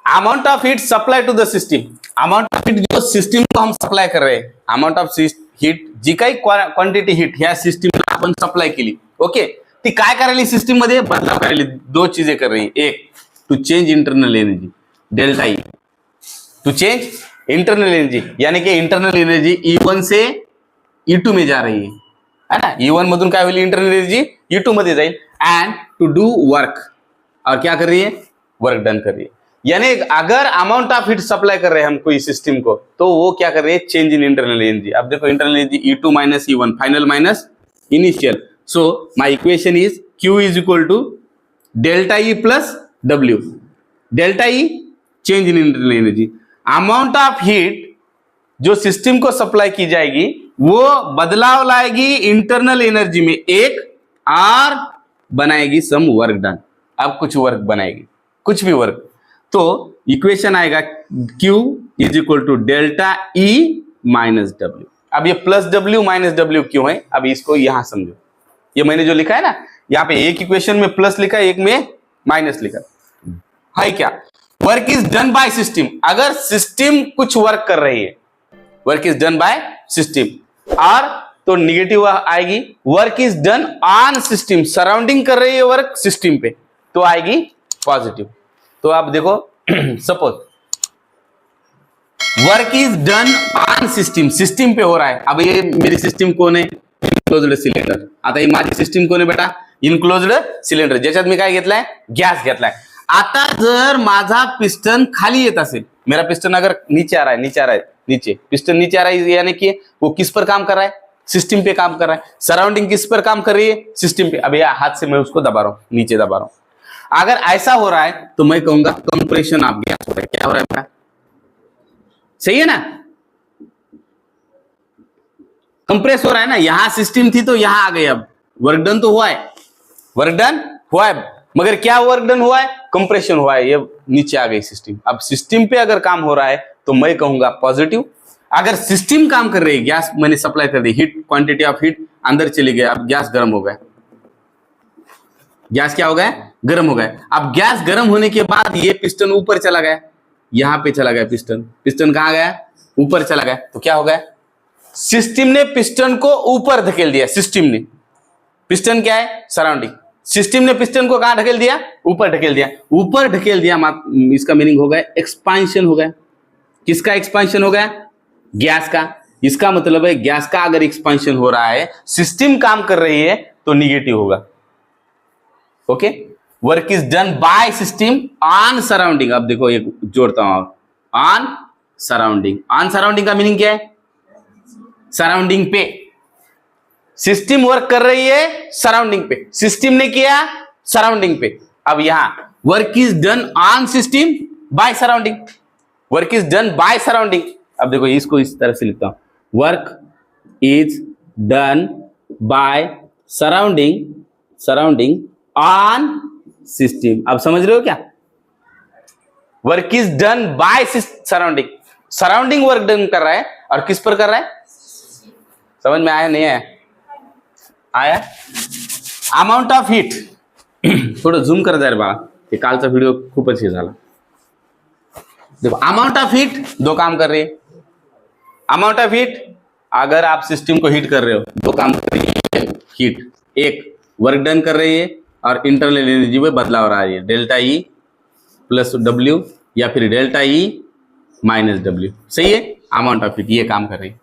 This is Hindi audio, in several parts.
Amount of heat supply to the system, amount of heat जो सिस्टीम को हम सप्लाय कर रहे हैं, अमाउंट ऑफ हीट जी काही क्वांटिटी हीट ह्या सिस्टीमला आपण सप्लाय केली, ओके, ती काय करायली सिस्टीम मध्ये बदलाव करायली, दो चीजें कर रही है, एक to change internal energy delta E, to change internal energy यानी कि इंटरनल एनर्जी E1 से E2 में जा रही है ना, E1 मधून काय होईल इंटरनल एनर्जी E2 मध्ये जाईल, एंड टू डू वर्क, और क्या कर रही है, वर्क डन कर रही है। यानी अगर अमाउंट ऑफ हीट सप्लाई कर रहे हैं हम कोई सिस्टम को, तो वो क्या कर रहे हैं, चेंज इन इंटरनल एनर्जी। अब देखो internal energy E2 minus E1 final minus initial, so my equation is Q is equal to delta E plus W, delta E change in internal energy, amount of heat जो सिस्टम को सप्लाई की जाएगी वो बदलाव लाएगी इंटरनल एनर्जी में एक, और बनाएगी सम वर्क डन, अब कुछ वर्क बनाएगी, कुछ भी वर्क, तो इक्वेशन आएगा Q is equal to delta E minus W। अब ये प्लस W माइनस W क्यों है, अब इसको यहां समझो, ये मैंने जो लिखा है ना, यहाँ पे एक इक्वेशन में प्लस लिखा है, एक में माइनस लिखा है क्या, work is done by system, अगर सिस्टम कुछ वर्क कर रही है, work is done by system, और तो निगेटिव आएगी, work is done on system, surrounding कर रही है वर्क सिस्टम पे, तो आएगी पॉजिटिव। तो आप देखो suppose work is done on system, system पे हो रहा है, अब ये मेरी सिस्टम कोण आहे, इनक्लोज्ड सिलेंडर, आता ही माझी सिस्टम कोण आहे बेटा, इनक्लोज्ड सिलेंडर, ज्याच्यात मी काय घेतलाय, गॅस घेतलाय। आता जर माझा पिस्टन खाली येत असेल, मेरा पिस्टन अगर नीचे आ रहा है, नीचे पिस्टन नीचे आ रहा है, यानी कि वो किस पर काम कर रहा है, सिस्टम पे काम कर रहा है, सराउंडिंग किस पर काम कर रही है, सिस्टम पे। अब यह हाथ से मैं उसको दबा रहा हूं, नीचे दबा रहा हूं, अगर ऐसा हो रहा है तो मैं कहूंगा कंप्रेशन ऑफ गैस हो रहा है, क्या हो रहा है बेटा, सही है ना, कंप्रेस हो रहा है ना, यहां सिस्टम थी तो यहां आ गई, अब वर्क डन तो हुआ है, वर्क डन हुआ है, मगर क्या वर्क डन हुआ है, कंप्रेशन हुआ है, ये नीचे आ गई सिस्टम। अब सिस्टम पे अगर काम हो रहा है तो मैं कहूंगा पॉजिटिव, अगर सिस्टम काम कर रही है, गैस मैंने सप्लाई कर दी, हीट क्वांटिटी ऑफ हीट अंदर चली गई, अब गैस गर्म हो गया, गैस क्या हो गया, गर्म हो गया। अब गैस गर्म होने के बाद ये पिस्टन ऊपर चला गया, यहां पे चला गया पिस्टन, पिस्टन कहां गया, ऊपर चला गया, तो क्या हो गया, सिस्टम ने पिस्टन को ऊपर धकेल दिया, सिस्टम ने, पिस्टन क्या है, सराउंडिंग, सिस्टम ने पिस्टन को कहां ढकेल दिया, ऊपर ढकेल दिया, ऊपर ढकेल दिया, इसका मीनिंग हो गया एक्सपांशन हो गया, किसका एक्सपांशन हो गया, गैस का। इसका मतलब है गैस का अगर एक्सपांशन हो रहा है, सिस्टम काम कर रही है, तो निगेटिव होगा, okay. Work is done by system on surrounding, अब देखो ये जोड़ता हूं, ऑन सराउंडिंग, ऑन सराउंडिंग का मीनिंग क्या है, सराउंडिंग पे, सिस्टम वर्क कर रही है सराउंडिंग पे, सिस्टम ने किया सराउंडिंग पे। अब यहां work is done on system by surrounding, work is done by surrounding. अब देखो इसको इस तरह से लिखता हूं, work is done by surrounding on system. अब समझ रहे हो क्या, work is done by surrounding, surrounding work done कर रहा है, और किस पर कर रहा है, समझ में आया नहीं आया, अमाउंट ऑफ हीट थोडं झूम कर जा रे बाळा, ते कालचा व्हिडिओ खूपच हे झाला। देखो अमाउंट ऑफ हीट दो काम कर रही है, अमाउंट ऑफ हीट अगर आप सिस्टम को हीट कर रहे हो, दो काम कर रही है हीट, एक वर्क डन कर रही है और इंटरनल एनर्जी में बदलाव आ रही है, डेल्टा ई प्लस W या फिर डेल्टा ई माइनस W, सही है, अमाउंट ऑफ हीट ये काम कर रही है।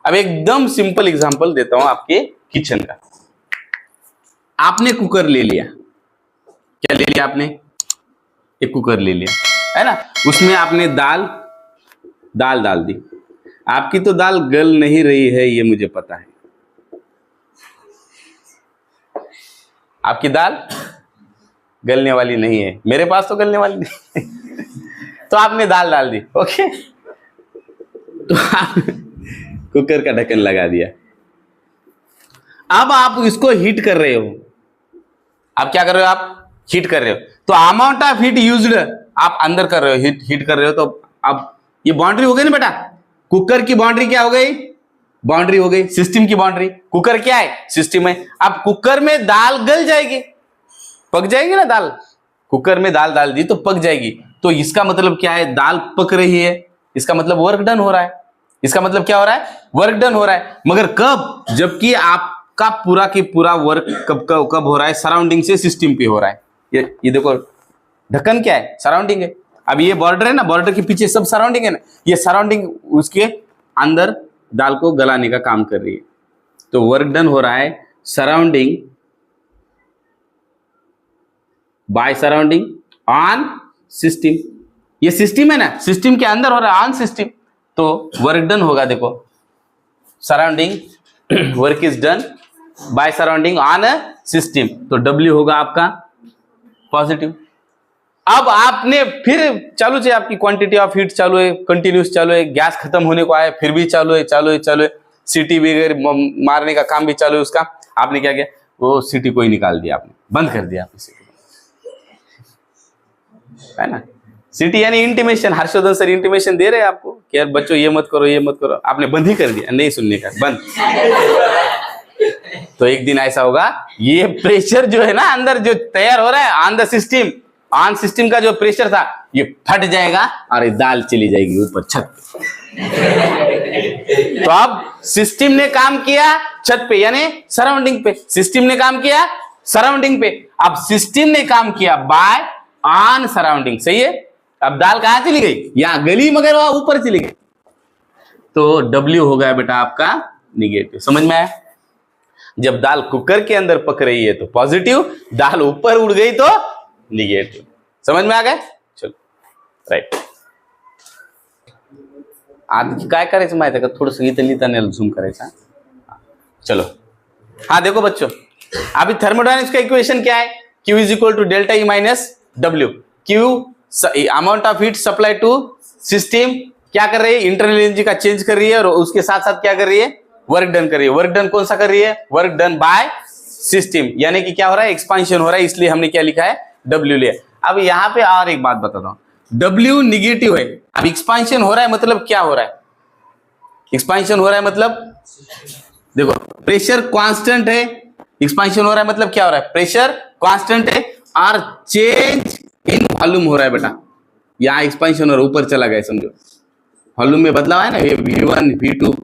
अब एकदम सिंपल एग्जांपल देता हूं आपके किचन का, आपने कुकर ले लिया, क्या ले लिया आपने, एक कुकर ले लिया है ना, उसमें आपने दाल डाल दी, आपकी तो दाल गल नहीं रही है ये मुझे पता है, आपकी दाल गलने वाली नहीं है, मेरे पास तो गलने वाली नहीं तो आपने दाल डाल दी, ओके, तो आप कुकर का ढक्कन लगा दिया, अब आप इसको हीट कर रहे हो, आप क्या कर रहे हो, आप हीट कर रहे हो, तो अमाउंट ऑफ हीट यूज्ड आप अंदर कर रहे हो, हीट कर रहे हो, तो अब ये बाउंड्री हो गई ना बेटा, कुकर की बाउंड्री क्या हो गई, बाउंड्री हो गई, सिस्टम की बाउंड्री, कुकर क्या है, सिस्टम है। अब कुकर में दाल गल जाएगी, पक जाएगी ना दाल, कुकर में दाल डाल दी तो पक जाएगी, तो इसका मतलब क्या है, दाल पक रही है, इसका मतलब वर्क डन हो रहा है। इसका मतलब क्या हो रहा है, वर्क डन हो रहा है। मगर कब, जबकि आपका पूरा की पूरा वर्क कब हो रहा है, सराउंडिंग से सिस्टम पे हो रहा है। ये देखो ढक्कन क्या है, सराउंडिंग है। अब ये बॉर्डर है ना, बॉर्डर के पीछे सब सराउंडिंग है ना, ये सराउंडिंग उसके अंदर दाल को गलाने का काम कर रही है। तो वर्क डन हो रहा है surrounding, by surrounding on system. ये सिस्टम है ना, सिस्टम के अंदर हो रहा है ऑन सिस्टम, तो वर्क डन होगा। देखो surrounding work is done by surrounding on a system, तो डब्ल्यू होगा आपका पॉजिटिव। अब आपने फिर चालू है, आपकी क्वांटिटी ऑफ हीट चालू है, कंटिन्यूस चालू है, गैस खत्म होने को आया फिर भी चालू है, सीटी वगैरह मारने का काम भी चालू है उसका। आपने क्या किया, वो सीटी को ही निकाल दिया, आपने बंद कर दिया आपने सीटी, है ना। सीटी यानी इंटीमेशन, हर्षवर्धन सर इंटीमेशन दे रहे हैं आपको कि यार बच्चों ये मत करो, ये मत करो, आपने बंद ही कर दिया, नहीं सुनने का, बंद। तो एक दिन ऐसा होगा, ये प्रेशर जो है ना अंदर जो तैयार हो रहा है on the system, on system का जो प्रेशर था ये फट जाएगा और ये दाल चली जाएगी ऊपर छत पे। तो अब सिस्टम ने काम किया छत पे यानी सराउंडिंग पे, सिस्टम ने काम किया सराउंडिंग पे। अब सिस्टम ने काम किया बाय ऑन सराउंडिंग, सही है। अब दाल कहां चली गई, यहां गली, मगर वहां ऊपर चली गई, तो डब्ल्यू हो गया बेटा आपका निगेटिव। समझ में आया। जब दाल कुकर के अंदर पक रही है तो पॉजिटिव, दाल ऊपर उड़ गई तो निगेटिव। समझ में आ गया। चलो राइट, आज काय करायचं माहिती आहे का, थोडंसं इथं लिहिताना झूम करायचा। चलो हाँ देखो बच्चों, अभी थर्मोडायनेमिक्स का इक्वेशन क्या है, Q is equal to delta E minus W. Q amount of heat supply to system क्या कर रही है, इंटरनल एनर्जी का चेंज कर रही है, और उसके साथ साथ क्या कर रही है, वर्क डन कर रही है। वर्क डन कौन सा कर रही है, वर्क डन बाय सिस्टम, यानी कि क्या हो रहा है, एक्सपांशन हो रहा है, इसलिए हमने क्या लिखा है, डब्ल्यू लिया। अब यहां पे और एक बात बताता हूं, डब्ल्यू निगेटिव है, अब एक्सपांशन हो रहा है मतलब क्या हो रहा है, एक्सपांशन हो रहा है मतलब देखो प्रेशर कांस्टेंट है, एक्सपांशन हो रहा है मतलब क्या हो रहा है, प्रेशर कांस्टेंट है और चेंज इन वॉल्यूम हो रहा है बेटा। यहां एक्सपांशन हो रहा है, ऊपर चला गया समझो, वॉल्यूम में बदलाव है ना, ये V1 V2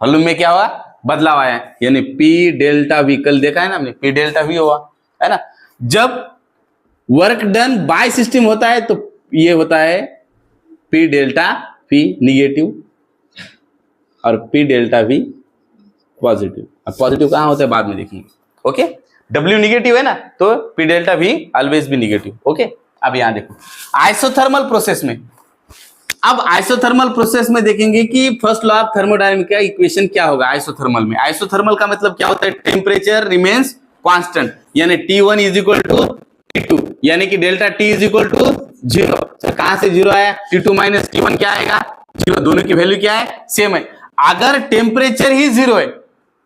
वॉल्यूम में क्या हुआ, बदलाव आया, यानी P डेल्टा V, कल देखा है ना हमने, P डेल्टा V हुआ है ना। जब वर्क डन बाय सिस्टम होता है तो ये होता है P डेल्टा V निगेटिव और P डेल्टा V पॉजिटिव। अब पॉजिटिव कहां होता है बाद में देखेंगे, ओके। W निगेटिव है ना, तो P डेल्टा V ऑलवेज भी निगेटिव, ओके। अब यहां देखो आइसोथर्मल प्रोसेस में, अब आइसोथर्मल प्रोसेस में देखेंगे कि फर्स्ट लॉ ऑफ थर्मोडायनामिक्स का इक्वेशन क्या होगा आइसोथर्मल में। आइसोथर्मल का मतलब क्या होता है, टेम्परेचर रिमेन्स कांस्टेंट, यानी T1 is equal to T2, यानी कि delta T is equal to 0। कहां से 0 आया, T2 माइनस T1 क्या आएगा, 0। दोनों की वैल्यू क्या है, सेम है। अगर टेम्परेचर ही 0 है,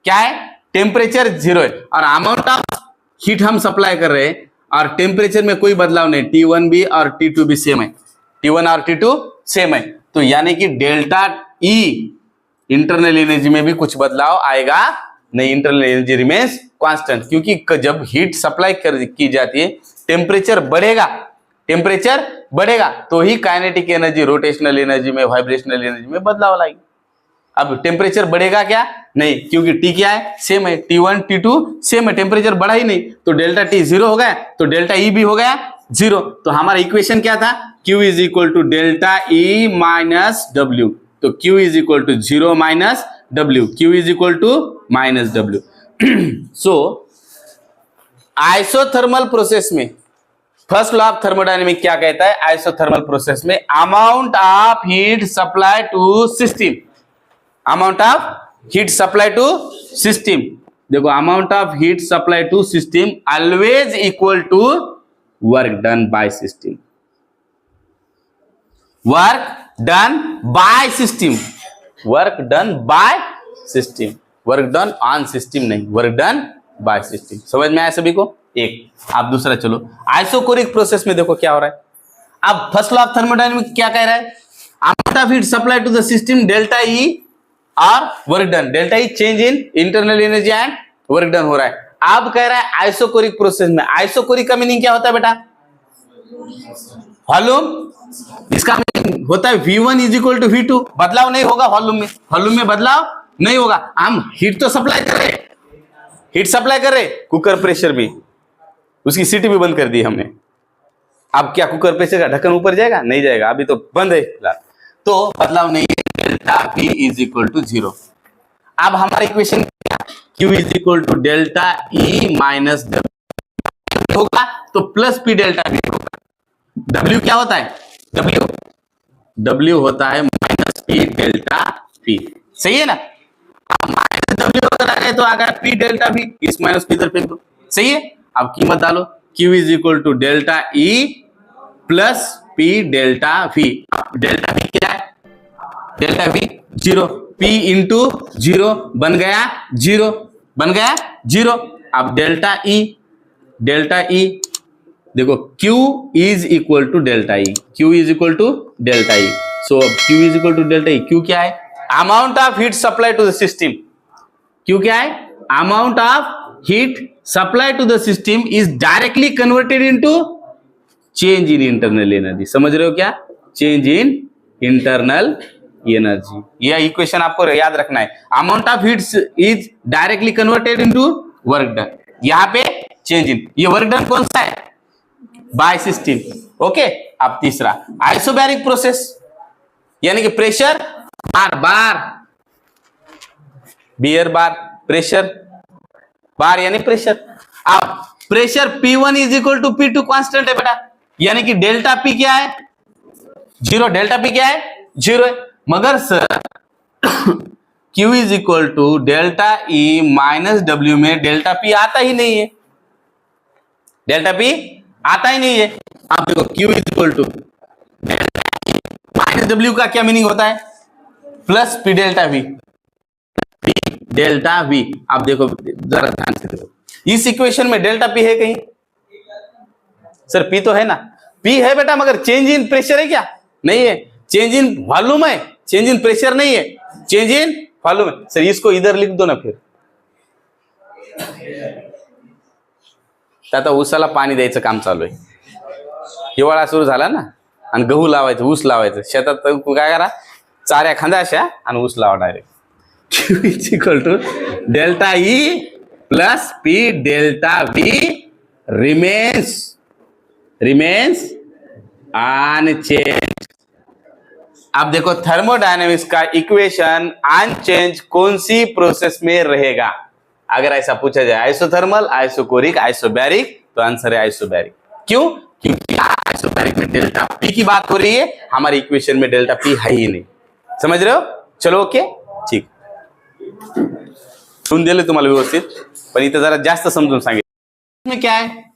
क्या है, टेम्परेचर 0 है और अमाउंट ऑफ हीट हम सप्लाई कर रहे हैं और टेम्परेचर में कोई बदलाव नहीं, T1 भी और T2 भी सेम है, T1 और T2 सेम है, तो यानी कि डेल्टा E इंटरनल एनर्जी में भी कुछ बदलाव आएगा नहीं, इंटरनल एनर्जी रिमेन्स कांस्टेंट। क्योंकि जब हीट सप्लाई की जाती है टेम्परेचर बढ़ेगा, टेम्परेचर बढ़ेगा तो ही काइनेटिक एनर्जी, रोटेशनल एनर्जी में, वाइब्रेशनल एनर्जी में बदलाव लाएगी। अब टेम्परेचर बढ़ेगा क्या, नहीं, क्योंकि T क्या है, सेम है, T1 T2 सेम है, टेम्परेचर बढ़ा ही नहीं, तो डेल्टा T 0 हो गया, तो डेल्टा E भी हो गया 0। तो हमारा इक्वेशन क्या था, Q is equal to delta E minus W, तो Q is equal to 0 minus W, Q is equal to minus W. So isothermal process में फर्स्ट लॉ ऑफ थर्मोडायनेमिक क्या कहता है, आइसोथर्मल प्रोसेस में amount of heat supply to system, amount of heat supply to system, देखो amount of heat supply to system always equal to work done by system, work done by system, work done by system, work done on system नहीं, वर्क डन बाय सिस्टम। समझ में आया सभी को, एक। आप दूसरा चलो आइसोकोरिक प्रोसेस में देखो क्या हो रहा है। अब फर्स्ट लॉ ऑफ थर्मोडायनेमिक्स क्या कह रहा है, amount of heat supply to the system delta E और work done, delta E change in internal energy and work done हो रहा है। अब कह रहा है आइसोकोरिक प्रोसेस में, आइसोकोरिक का मीनिंग क्या होता है बेटा, वॉल्यूम, इसका मीनिंग होता है V1 is equal to V2, बदलाव नहीं होगा वॉल्यूम में बदलाव नहीं होगा। हम हीट तो सप्लाई कर रहे, हीट सप्लाई कर रहे, कुकर प्रेशर भी, उसकी सीटी भी बंद कर दी हमने। अब क्या कुकर प्रेशर का ढक्कन ऊपर जाएगा? नहीं जाएगा, अभी तो बंद है फिलहाल, तो बदलाव नहीं है। Delta V is equal to 0। अब हमारा equation Q is equal to delta E minus W होगा, तो प्लस P डेल्टा V होगा। W क्या होता है? W होता है माइनस P डेल्टा V, सही है ना? अब माइनस W अगर आ गए तो आ गया P डेल्टा V, इस माइनस को इधर फेंक दो, सही है? अब कीमत डालो, Q is equal to delta E plus P delta V। Delta V क्या है? डेल्टा V 0, P इंटू 0 बन गया 0, बन गया 0। अब डेल्टा E देखो, Q is equal to delta E, Q is equal to delta E। So अब Q is equal to delta E, Q क्या है? Amount of heat supply to the system. Q क्या है? Amount of heat supply to the system is directly converted into change in internal energy. समझ रहे हो क्या? चेंज इन इंटरनल एनर्जी, यह इक्वेशन आपको याद रखना है। Amount of heat is directly converted into work done, यहां पे चेंज इन, ये वर्क डन कौन सा है? By system, okay. अब तीसरा आइसोबैरिक प्रोसेस, यानी कि प्रेशर बार बियर बार, प्रेशर बार यानी प्रेशर। अब pressure P1 is equal to P2 constant है बेटा, यानी कि डेल्टा P क्या है? 0। डेल्टा P क्या है? 0 है। मगर sir Q is equal to delta E minus W में डेल्टा P आता ही नहीं है, डेल्टा P आता ही नहीं है। आप देखो Q is equal to delta E minus W का क्या मीनिंग होता है? Plus P delta V, P delta V। आप देखो जरा ध्यान से देखो, इस इक्वेशन में डेल्टा P है कहीं? सर P तो है ना, P है बेटा, मगर चेंज इन प्रेशर है क्या? नहीं है। चेंज इन वॉल्यूम है, चेंज इन प्रेशर नहीं है, चेंज इन वॉल्यूम है। सर इसको इधर लिख दो ना फिर, आता ऊसाला पाणी द्यायचं काम चालू आहे, हिवाळा सुरू झाला ना, आणि गहू लावायचं, ऊस लावायचं शेतात, तर काय करा, चाऱ्या खांदाशा आणि ऊस लावा direct. Q is equal to delta E plus P delta V remains unchange. अब देखो थर्मोडायनेमिक्स का इक्वेशन अनचेंज कौन सी प्रोसेस में रहेगा? अगर ऐसा पूछा जाए आइसोथर्मल, आइसोकोरिक, आइसोबैरिक, तो आंसर है आइसोबैरिक। क्यों? क्योंकि आइसोबैरिक में डेल्टा P की बात हो रही है, हमारे इक्वेशन में डेल्टा P है ही नहीं। समझ रहे हो? चलो ओके, ठीक, सुन दिले तुम्हाला व्यवस्थित, पण इथं जरा जास्त समजून सांगितलं। में क्या है?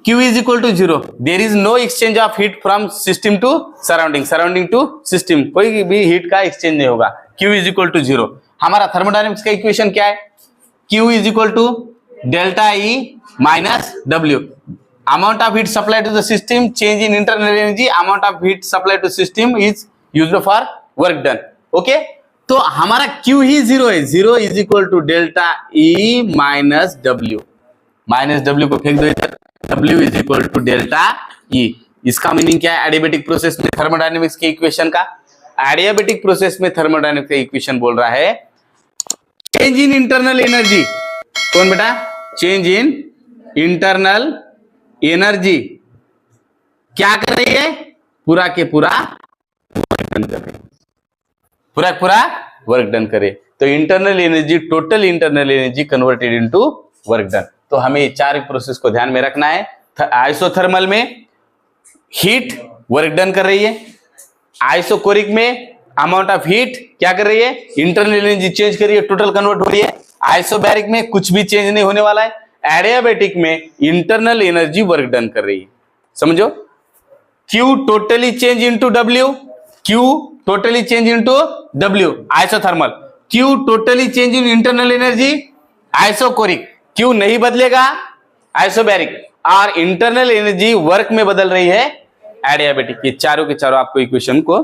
Q is equal to 0, there is no exchange of heat from system to surrounding to system, कोई भी हीट का एक्सचेंज नहीं होगा। Q is equal to 0। हमारा थर्मोडायनेमिक्स का इक्वेशन क्या है? Q is equal to delta E minus W, amount of heat supply to the system, change in internal energy, amount of heat supply to system is used for work done, okay. तो हमारा Q ही 0 है, 0 is equal to delta E minus W को फेंक दो इधर, W is equal to delta E। इसका मीनिंग क्या है? एडियाबैटिक प्रोसेस में थर्मोडायनेमिक्स के इक्वेशन का, एडियाबैटिक प्रोसेस में थर्मोडायनेमिक्स का इक्वेशन बोल रहा है चेंज इन इंटरनल एनर्जी। कौन बेटा? चेंज इन इंटरनल एनर्जी क्या कर रही है? पूरा के पूरा वर्क डन कर रही है, पूरा पूरा वर्क डन करे। तो internal energy, total internal energy converted into work done. तो हमें चार प्रोसेस को ध्यान में रखना है। आइसोथर्मल में हीट वर्क डन कर रही है, आइसोकोरिक में अमाउंट ऑफ हीट क्या कर रही है? इंटरनल एनर्जी चेंज कर रही है, टोटल कन्वर्ट हो रही है। आइसोबैरिक में कुछ भी चेंज नहीं होने वाला है। एडियाबैटिक में इंटरनल एनर्जी वर्क डन कर रही है। समझो, Q totally change into W, Q totally change into W isothermal, Q totally change in internal energy isochoric, Q नहीं बदलेगा आइसोबैरिक, और इंटरनल एनर्जी वर्क में बदल रही है एडियाबैटिक। ये चारों के चारों आपको इक्वेशन को